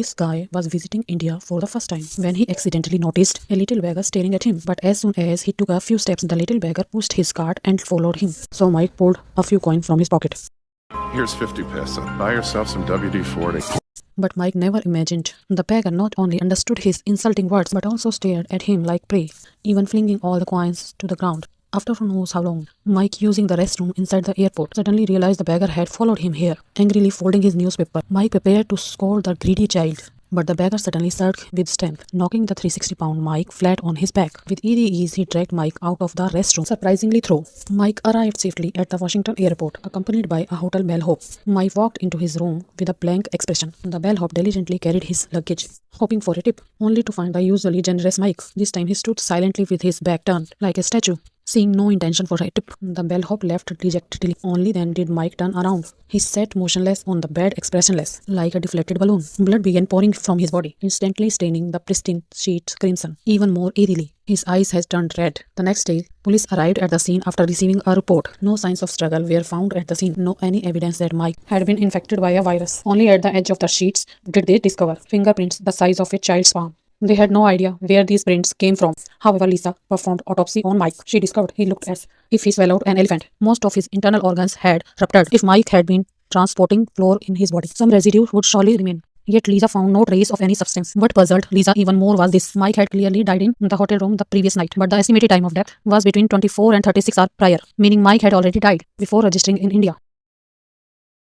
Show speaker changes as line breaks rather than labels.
This guy was visiting India for the first time when he accidentally noticed a little beggar staring at him. But as soon as he took a few steps, the little beggar pushed his cart and followed him. So Mike pulled a few coins from his pocket.
Here's 50 peso. Buy yourself some WD-40.
But Mike never imagined the beggar not only understood his insulting words but also stared at him like prey, even flinging all the coins to the ground. After who knows how long, Mike, using the restroom inside the airport, suddenly realized the beggar had followed him here, angrily folding his newspaper. Mike prepared to scold the greedy child, but the beggar suddenly surged with strength, knocking the 360-pound Mike flat on his back. With easy ease, he dragged Mike out of the restroom, surprisingly thorough. Mike arrived safely at the Washington airport, accompanied by a hotel bellhop. Mike walked into his room with a blank expression. The bellhop diligently carried his luggage, hoping for a tip, only to find the usually generous Mike. This time he stood silently with his back turned, like a statue. Seeing no intention for a tip, the bellhop left dejectedly. Only then did Mike turn around. He sat motionless on the bed, expressionless, like a deflated balloon. Blood began pouring from his body, instantly staining the pristine sheets crimson. Even more eerily, his eyes had turned red. The next day, police arrived at the scene after receiving a report. No signs of struggle were found at the scene, no any evidence that Mike had been infected by a virus. Only at the edge of the sheets did they discover fingerprints the size of a child's palm. They had no idea where these prints came from. However, Lisa performed autopsy on Mike. She discovered he looked as if he swallowed an elephant. Most of his internal organs had ruptured. If Mike had been transporting flour in his body, some residue would surely remain. Yet Lisa found no trace of any substance. What puzzled Lisa even more was this. Mike had clearly died in the hotel room the previous night, but the estimated time of death was between 24 and 36 hours prior, meaning Mike had already died before registering in India.